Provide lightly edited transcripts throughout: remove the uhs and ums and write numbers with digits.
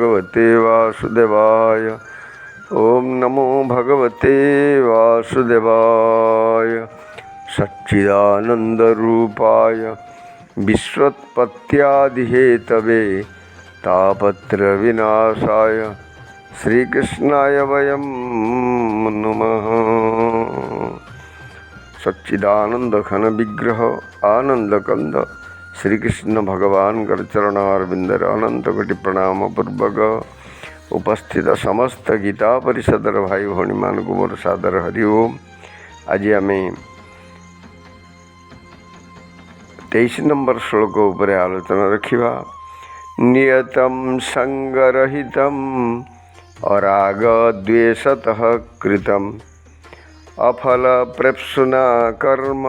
भगवते वासुदेवाय। ओम नमो भगवते वासुदेवाय। सच्चिदानन्दरूपाय विश्वोत्पत्त्यादिहेतवे तापत्र विनाशाय श्रीकृष्णाय वयं नमः। सच्चिदानंद घन विग्रह आनंद कंद श्रीकृष्ण भगवान चरणारविंदर अनंत कोटि प्रणाम पूर्वक उपस्थित समस्त गीता परिषदर भाई भौणी मान को मोर सादर हरि ओम। आज आम 23 नंबर श्लोक उपर आलोचना रखा। नियतं संगरहितं अराग द्वेषतः कृतं अफल प्रेप्सुना कर्म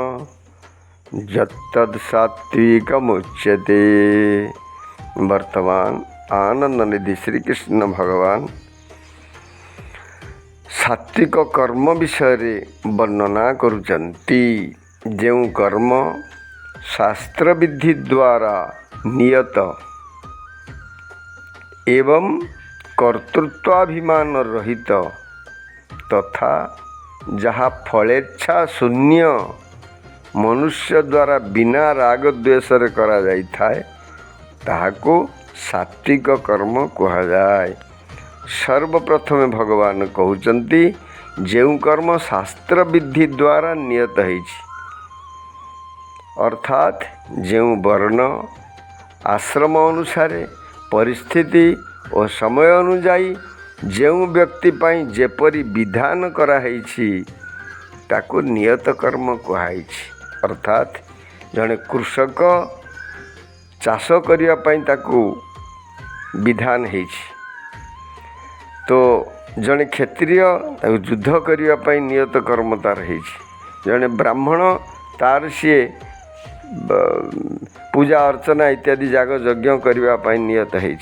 यत्तद् सात्विकमुच्यते। वर्तमान आनंद निधि श्री कृष्ण भगवान सात्विक कर्म विषय वर्णना करुचंती। जो कर्म शास्त्र विधि द्वारा नियत एवं कर्तृत्वाभिमान रहित तथा जहाँ फलेच्छा शून्य मनुष्य द्वारा बिना राग द्वेषरे करा जाई थाए ताहाको सात्विक कर्म कहा जाए। सर्वप्रथम भगवान कहउचंती जो कर्म शास्त्र विधि द्वारा नियत होइछि अर्थात जो वर्ण आश्रम अनुसार परिस्थिति और समय अनुजाई जो व्यक्ति पाई जेपरी विधान कराई ताको नियत कर्म कहुई। अर्थात जड़े कृषक चाष करने ताको विधान है तो जड़े क्षत्रिय युद्ध करने नियत कर्म तार है। जड़े ब्राह्मण तार सी पूजा अर्चना इत्यादि जाग यज्ञ करने नियत है।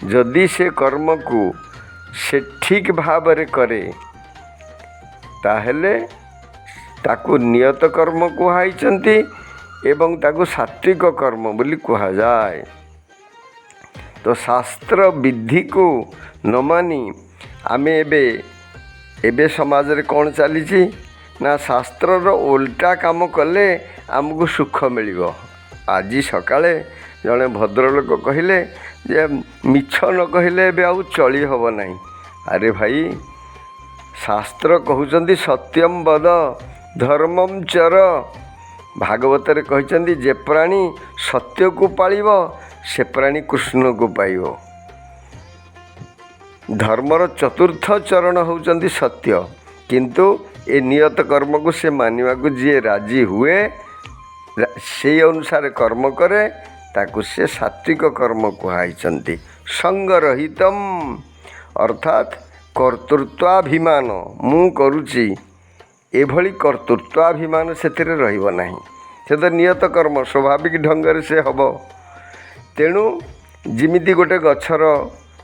जदि से कर्म को से ठीक भाव रे करे ताहेले ताकू नियत कर्म कहुई एवं ताकू सात्विक कर्म बोली कहा जाए। तो शास्त्र विधि को न मानी आमे एबे समाज रे कौन चली ना शास्त्र रो उल्टा काम कले आमको सुख मिलिबो। आज सकाळे जड़े भद्रलोक कहले जे मिछ न कहले एबे आउ चली हब नहीं। अरे भाई शास्त्र कहउचंदी सत्यम वद धर्मम चर। भागवत रे कहचंदी जे प्राणी सत्य को पालिब से प्राणी कृष्ण को पाइब। धर्मर चतुर्थ चरण होउचंदी सत्य किंतु ए नियत कर्म को से मानिबा को जे राजी हुए से अनुसार कर्म करे ताकू से सात्विक कर्म कहुई। संगरहितम अर्थात कर्तृत्वाभिमान मु करुची एभली कर्तृत्वाभिमान सेथिरे रहिबो नाही। से तो नियत कर्म स्वाभाविक ढंग से हब। तेणु जिमिति गोटे गछर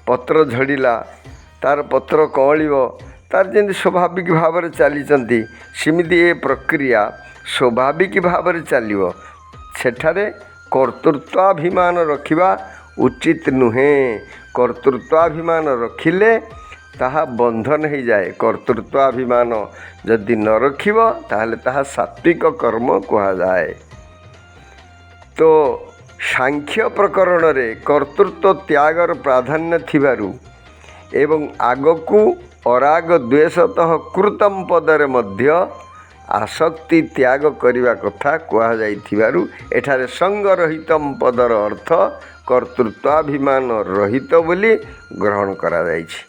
पत्र झड़िला तार पत्र कौलिब तार जेंति स्वाभाविक भाव में चली सेमिति ए प्रक्रिया स्वाभाविक भाव में चलिबो। सेठारे कर्तृत्वाभिमान रखिबा उचित नुहे। कर्तृत्वाभिमान रखिले ताहा बंधन हो जाए। कर्तृत्वाभिमान जदि न रखिब ताहले ताहा सात्विक कर्म कहा जाए। तो सांख्य प्रकरण रे कर्तृत्व त्यागर प्राधान्य थिबारु एवं आगकू अराग द्वेषतः कृतम पदरे मध्य आसक्ति त्याग करिवा कथा कहा जाइथिबारु एठारे संगरहितम पदर अर्थ कर्तृत्वाभिमान रहित बोली ग्रहण करा जाइछि।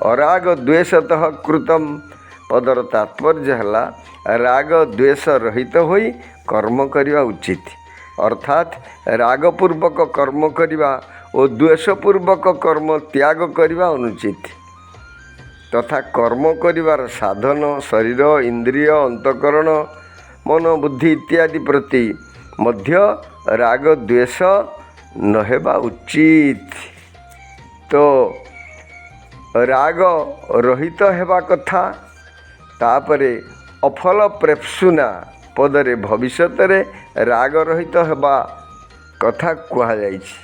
अराग द्वेषतः कृतम पदर तात्पर्य है राग द्वेष रहित होई कर्म करिवा उचित। अर्थात रागपूर्वक कर्म करिवा और द्वेषपूर्वक कर्म त्याग करिवा अनुचित। तथा कर्म करिवार साधन शरीर इंद्रिय अंतकरण मन बुद्धि इत्यादि प्रति मध्य राग द्वेष न हेबा उचित। तो राग रहित हेबा कथा। तापरे अफल प्रेप्सुना पदरे भविष्य रे राग रहित हेबा कथा कहा जाइछि।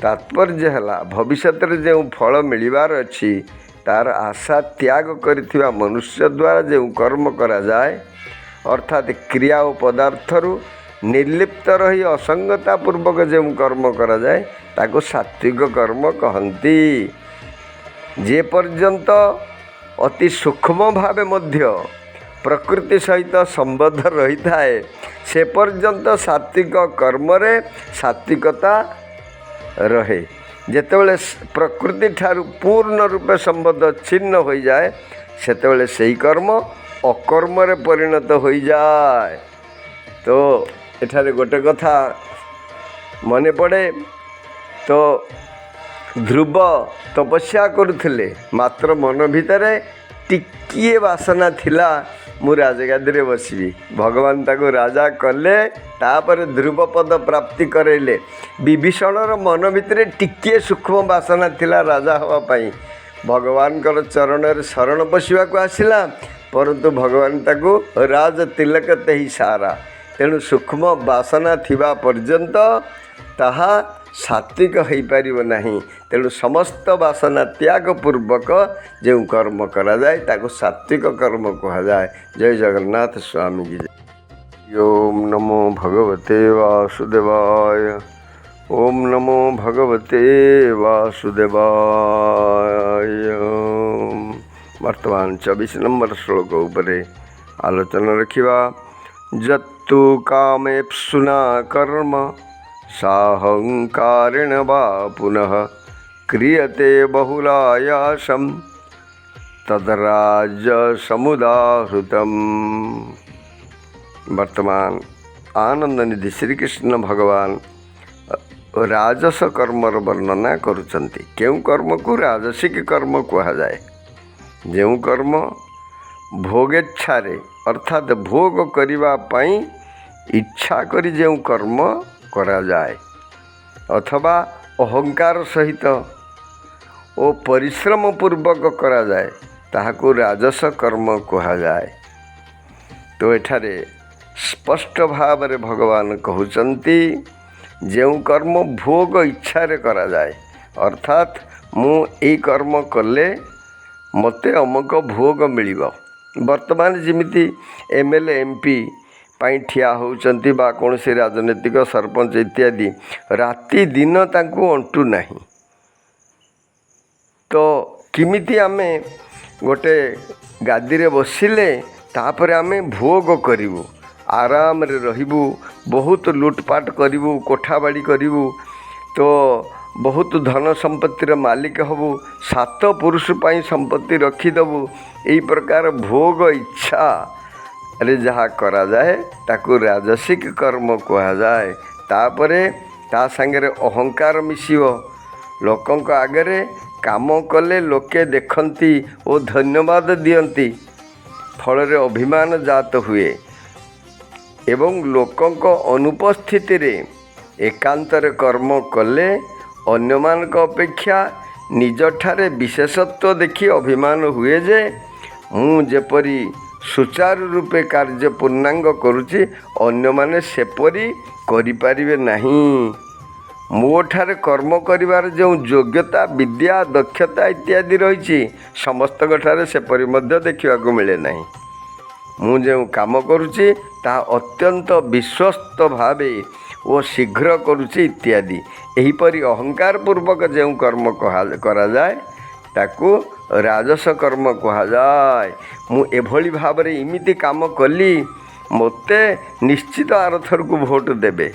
तात्पर्य है भविष्य में जो फल मिलबार अच्छी तार आशा त्याग करिथिबा मनुष्य द्वारा जो कर्म करा जाए अर्थात क्रिया और पदार्थरू निर्लिप्त रही असंगता पूर्वक जो कर्म करा जाए ताको सात्विक कर्म कहती। जे पर्यंत अति सूक्ष्म भावे मध्य प्रकृति सहित संबद्ध रही थाए से पर्यंत सात्विक कर्म रे सात्विकता रहे। जेतेबेले प्रकृति ठारू पूर्ण रूपे संबद्ध छिन्न हो जाए सेतेबेले सही कर्म अकर्म रे परिणत हो जाए। तो एठारे गोटे कथा मने पड़े तो ध्रुव तपस्या करुथिले मात्र मन भितरे टिकिए वासना थिला मु राजगादी रे बसबी। भगवान ताको राजा कले तापर ध्रुव पद प्राप्ति करेले। विभीषणर मन भितरे टिकिए सूक्ष्म वासना थिला राजा हवा पाई भगवान कर चरण रे शरण पशिबा को आसिला परंतु भगवान ताको राज तिलक तेहि सारा। तेणु सूक्ष्म वासना थिबा पर्यंत ताहा सात्विक हो पारिब नहीं। तेणु समस्त वासना त्याग पूर्वक जो कर्म करा जाए ताको सात्विक कर्म कहा जाए। जय जगन्नाथ स्वामी जी। ओम नमो भगवते वासुदेवाय। ओम नमो भगवते वासुदेवाय। वर्तमान 24 नंबर श्लोक उपरे आलोचना रखिबा। जत्तु कामेप्सुना कर्म साहंकारेण वा पुनः क्रियते बहुलायासं तद्राजसमुदाहृतम्। वर्तमान आनंद निधि श्री कृष्ण भगवान राजस कर्मर वर्णना करुचंती। केउ कर्म को राजसिक कर्म कहा जाए। जो कर्म भोगेच्छारे अर्थात भोग करिबा पाई इच्छा करी जो कर्म करा जाए अथवा अहंकार सहित ओ परिश्रम पूर्वक करा जाए ताहाको राजस कर्म कहा जाए। तो एठारे स्पष्ट भाव रे भगवान कहउचंती जो कर्म भोग इच्छा रे करा जाए अर्थात मु ए कर्म कले मते अमुक भोग मिलिबो। वर्तमान जिमिति एमएलए एमपी पाई ठिया होउचंती बा कौन से राजनीतिक सरपंच इत्यादि राति दिन तांको अंटू नहीं। तो किमिति आमे गोटे गादी रे बसिले तापर आमे भोग करिवु आराम रे रहिबु बहुत लुटपाट करिवु कोठा बाड़ी करिवु तो बहुत धन संपत्तिर मालिक हबु 7 पुरुष पाई संपत्ति रखिदेबु। यही प्रकार भोग इच्छा अरे जहाँ करा जाए ताकू राजसिक कर्म कहा जाए। तापरे ता संगे अहंकार मिसिबो। लोकंक आगरे काम कले लोके देखती और धन्यवाद दियंती फल अभिमान जात हुए एवं लोकंक अनुपस्थिति रे एकांतर कर्म कले अन्यमानक अपेक्षा निजठारे विशेषत्व देखि अभिमान हुए जे मु जेपरी सुचारू रूपे कार्य पूर्णांग करुची अन्य माने सेपरी करिपारिबे नहीं। मोठारे कर्म करिवार जो योग्यता विद्या दक्षता इत्यादि रही समस्त ठारे सेपरी मध्य देखा मिले नहीं। मु जो काम करुची ता अत्यंत विश्वस्त भावे ओ शीघ्र करुची इत्यादि एहीपरि अहंकार पूर्वक जो कर्म करा जाए ताकू राजस कर्म कहा जाए। मु एभली भाव रे इमिति काम कली मते निश्चित आरथर को भोट देबे।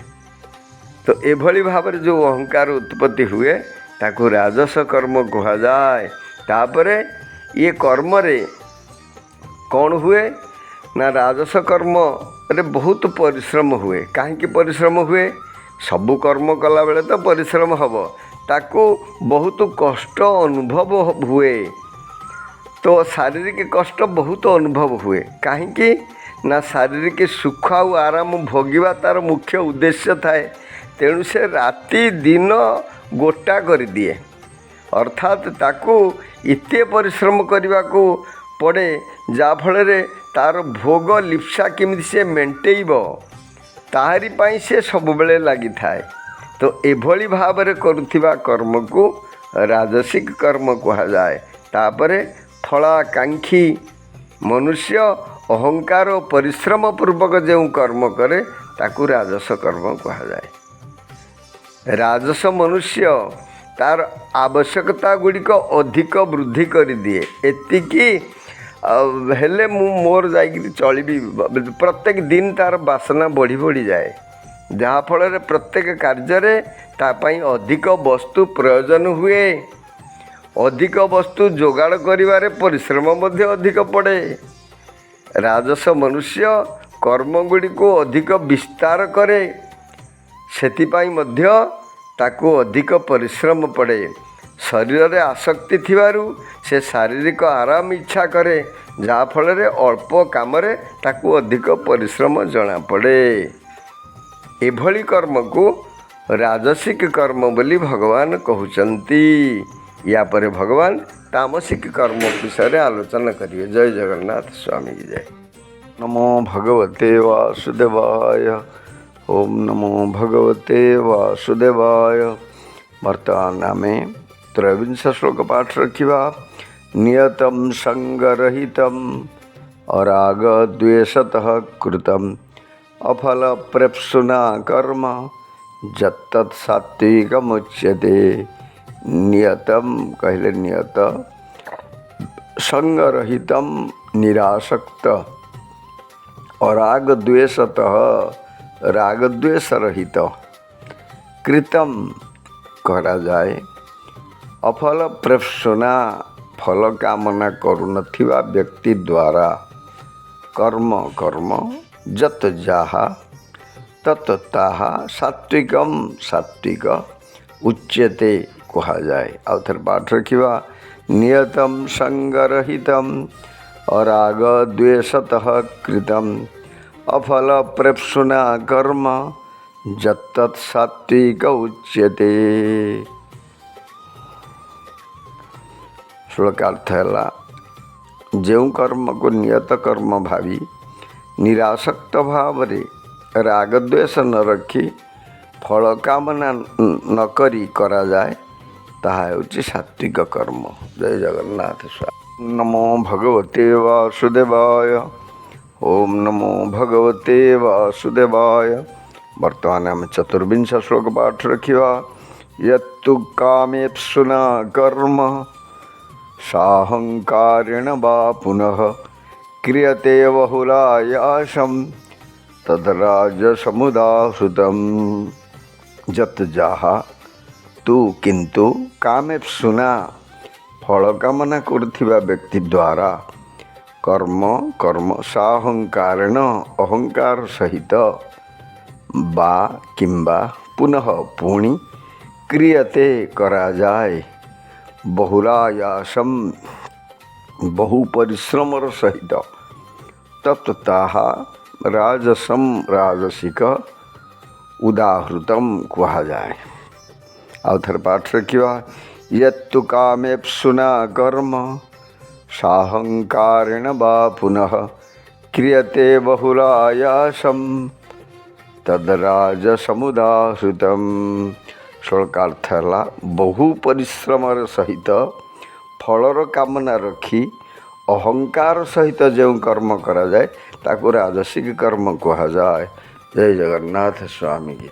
तो एभली भाव रे जो अहंकार उत्पत्ति हुए ताकू राजस कर्म कहा जाए। तापरे ये कर्म रे कौन हुए ना राजस कर्म रे बहुत परिश्रम हुए। काहे परिश्रम हुए सबु कर्म कला बेले तो परिश्रम हब ताकू बहुत कष्ट अनुभव हुए। तो शारीरिक कष्ट बहुत अनुभव हुए कहीं ना शारीरिक सुख और आराम भोगिबा तार मुख्य उद्देश्य थाए। तेणु से राति दिन गोटा कर दिए अर्थात ताकू इते परिश्रम करने को पड़े जाफल तार भोग लिप्सा केमिति से मेंटेब ताहारी पाई से सब बेले लगी थाए। तो तो एभली भाव करुथिबा कर्म को राजसिक कर्म कहुए। तापरे फलाकांक्षी मनुष्य अहंकार और परिश्रम पूर्वक जो कर्म करे ताकू राजस कर्म कहुए। राजस मनुष्य तार आवश्यकता गुड़िक अधिक वृद्धि कर दिए। एतिकी हेले मु मोर जाइकि चलि प्रत्येक दिन तार बासना बढ़ी बढ़ी जाए, जहाँफल प्रत्येक कार्य तापाई अधिक वस्तु प्रयोजन हुए। अधिक वस्तु जोगाड़ करिवारे परिश्रम मध्य अधिक पड़े। राजस मनुष्य कर्म गुड़ी को अधिक विस्तार करे, सेतिपाई मध्य ताकू अधिक परिश्रम पड़े। शरीर रे आसक्ति थिबारु से शारीरिक आराम इच्छा करे, जहाँफल अल्प काम ताकू अधिक परिश्रम जना पड़े। एभली कर्म को राजसिक कर्म बोली भगवान कहउचंती। या परे भगवान तामसिक कर्म विषय आलोचना करिए। जय जगन्नाथ स्वामी की जय। नमो भगवते वासुदेवाय। ओम नमो भगवते वासुदेवाय। वर्तमान आमे त्रयोविंश श्लोक पाठ रखिबा। नियतम संगरहितम अराग द्वेषतः कृतम अफल प्रेप्सुना कर्म जत्तत् सात्विकमुच्यते। नियतम कहले नियत, संगरहितम निरासक्त, अराग द्वेषतः राग द्वेष रहित, कृतम करा जाए, अफल प्रेप्सुना फल कामना करुनथिबा व्यक्ति द्वारा कर्म कर्म जत जाहा तत ताहा सात्विकम सात्विक उच्यते कहा जाए। आउ थर पाठ रखिबा। नियतम संगरहितम अराग द्वेषतः कृतम अफल प्रेप्सुना कर्म जत्तत् सात्विक उच्यते। श्लोकार्थ है जो कर्म को नियत कर्म भावी निरासक्त भाव रे रागद्वेष न रखी फल कामना न करी करा जाए ताहा होची सात्विक कर्म। जय जगन्नाथ स्वामी। नमो भगवते वासुदेवाय। ओम नमो भगवते वासुदेवाय। वर्तमान आम चतुर्विंश श्लोक पाठ रखिबा। यत्तु कामेप्सुना कर्म साहंकारेण वा पुनः क्रियते बहुलायासं तद्राजसमुदाहृतं। जत जाहा तू किंतु कामेप्सुना फल कामना करुथिबा व्यक्ति द्वारा कर्म कर्म साहंकारेण अहंकार सहित बा किंबा पुनः पुणी क्रियते करा जाए बहुलायासम बहु परिश्रमर सहित तत्ताहा राजसम राजसिक उदाहृतम कहा जाए। आउ थर पाठ रखिबा। यत्तु कामेप्सुना कर्म साहंकारेण वा पुनः क्रियते बहुलायासम तद्राजसमुदाहृतम। श्लोकार्थ है बहु परिश्रमर सहित फलर कामना रखी अहंकार सहित जो कर्म करा जाए ताको राजसिक कर्म कहा जाए। जय जगन्नाथ स्वामी की।